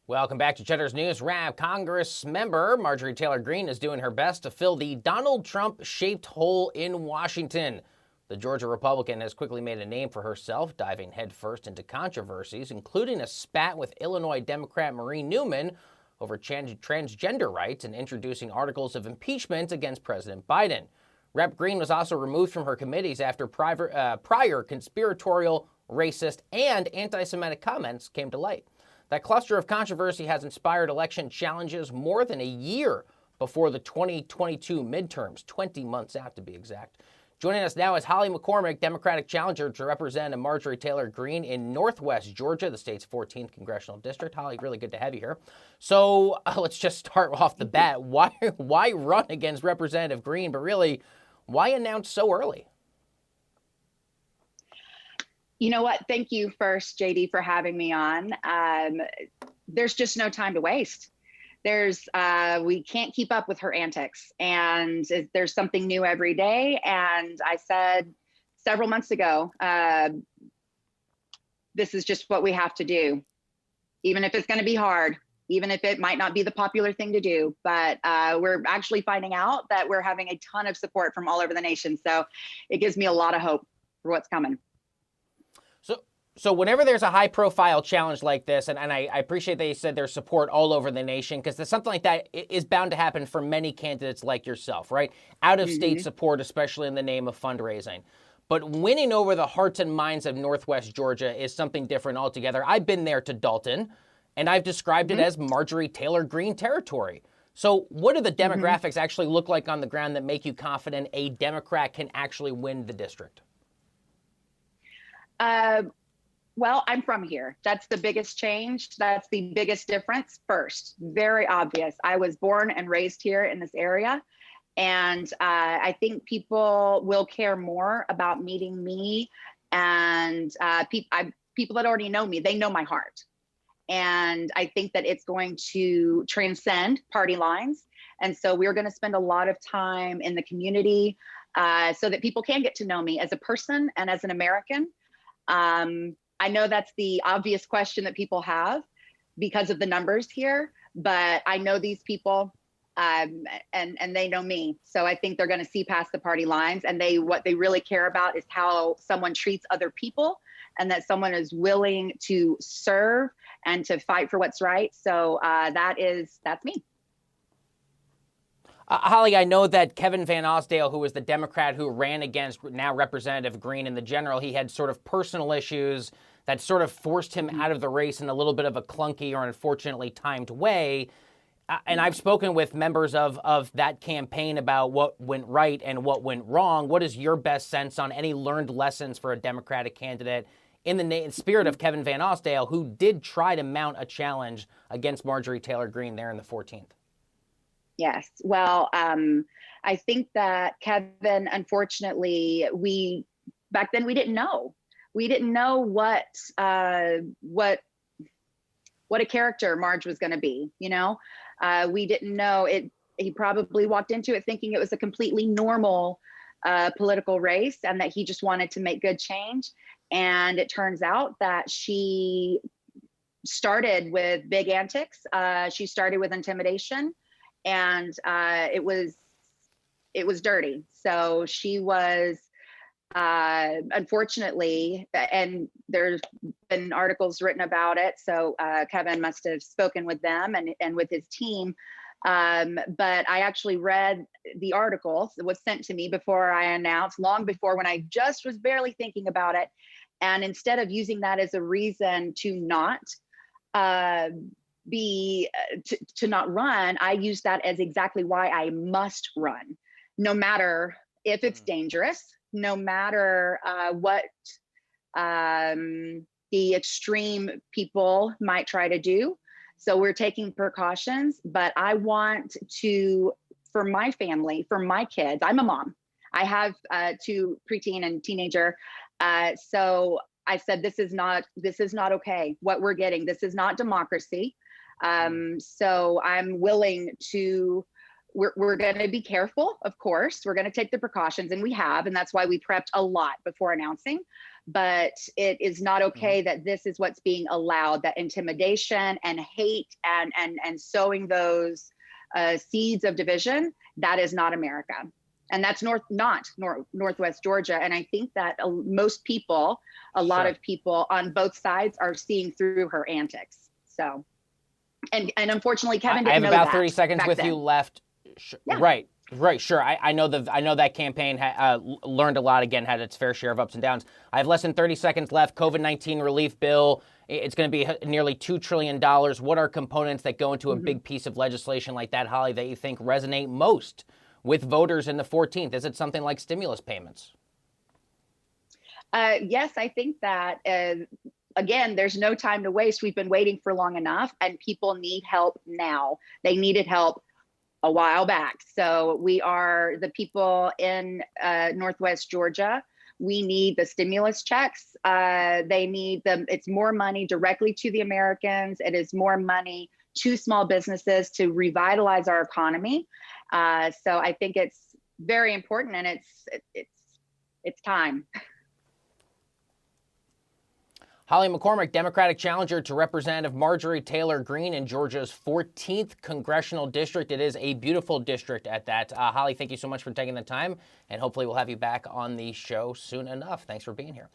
Welcome back to Cheddar's News Wrap. Congress member Marjorie Taylor Greene is doing her best to fill the Donald Trump-shaped hole in Washington. The Georgia Republican has quickly made a name for herself, diving headfirst into controversies, including a spat with Illinois Democrat Marie Newman over transgender rights and introducing articles of impeachment against President Biden. Rep. Greene was also removed from her committees after prior conspiratorial, racist, and anti-Semitic comments came to light. That cluster of controversy has inspired election challenges more than a year before the 2022 midterms, 20 months out to be exact. Joining us now is Holly McCormack, Democratic challenger to represent Marjorie Taylor Greene in Northwest Georgia, the state's 14th Congressional District. Holly, really good to have you here. So let's just start off the bat. Why run against Representative Greene, but really, why announce so early? You know what? Thank you first, JD, for having me on. There's just no time to waste. We can't keep up with her antics, and there's something new every day. And I said several months ago, this is just what we have to do, even if it's going to be hard, even if it might not be the popular thing to do. But we're actually finding out that we're having a ton of support from all over the nation. So it gives me a lot of hope for what's coming. So whenever there's a high-profile challenge like this, and I appreciate that you said there's support all over the nation, because something like that is bound to happen for many candidates like yourself, right? Out-of-state support, especially in the name of fundraising. But winning over the hearts and minds of Northwest Georgia is something different altogether. I've been there to Dalton, and I've described it as Marjorie Taylor Greene territory. So what do the demographics actually look like on the ground that make you confident a Democrat can actually win the district? Well, I'm from here. That's the biggest change. That's the biggest difference. First, very obvious. I was born and raised here in this area. And I think people will care more about meeting me and people that already know me. They know my heart. And I think that it's going to transcend party lines. And so we're going to spend a lot of time in the community so that people can get to know me as a person and as an American. I know that's the obvious question that people have because of the numbers here, but I know these people and they know me. So I think they're going to see past the party lines, and what they really care about is how someone treats other people, and that someone is willing to serve and to fight for what's right. So that's me. Holly, I know that Kevin Van Osdel, who was the Democrat who ran against now Representative Greene in the general, he had sort of personal issues that sort of forced him out of the race in a little bit of a clunky or unfortunately timed way. And I've spoken with members of that campaign about what went right and what went wrong. What is your best sense on any learned lessons for a Democratic candidate in the spirit of Kevin Van Osdel, who did try to mount a challenge against Marjorie Taylor Greene there in the 14th? Yes. Well, I think that Kevin, unfortunately, back then we didn't know. We didn't know what a character Marge was going to be. You know, we didn't know it. He probably walked into it thinking it was a completely normal political race, and that he just wanted to make good change. And it turns out that she started with big antics. She started with intimidation. And it was dirty. So she was, unfortunately, and there's been articles written about it. So Kevin must have spoken with them and with his team. But I actually read the article that was sent to me before I announced, long before, when I just was barely thinking about it. And instead of using that as a reason to not to not run, I use that as exactly why I must run, no matter if it's dangerous, no matter what the extreme people might try to do. So we're taking precautions, but I want to, for my family, for my kids, I'm a mom. I have two preteen and teenager. So I said, this is not okay. What we're getting, this is not democracy. So I'm willing to we're going to be careful, of course. We're going to take the precautions, and we have, and that's why we prepped a lot before announcing. But it is not okay that this is what's being allowed, that intimidation and hate and sowing those seeds of division. That is not America. And that's Northwest Georgia. And I think that most people, a lot of people on both sides are seeing through her antics. So, and unfortunately, Kevin didn't know that. I have about 30 seconds with you left. Yeah. Right, sure. I know that campaign learned a lot, again, had its fair share of ups and downs. I have less than 30 seconds left. COVID-19 relief bill. It's going to be nearly $2 trillion. What are components that go into a big piece of legislation like that, Holly, that you think resonate most with voters in the 14th? Is it something like stimulus payments? Yes, I think that, again, there's no time to waste. We've been waiting for long enough, and people need help now. They needed help a while back. So we are the people in Northwest Georgia. We need the stimulus checks. They need them. It's more money directly to the Americans. It is more money to small businesses to revitalize our economy. So I think it's very important, and it's time. Holly McCormack, Democratic challenger to Representative Marjorie Taylor Greene in Georgia's 14th Congressional District. It is a beautiful district at that. Holly, thank you so much for taking the time, and hopefully we'll have you back on the show soon enough. Thanks for being here.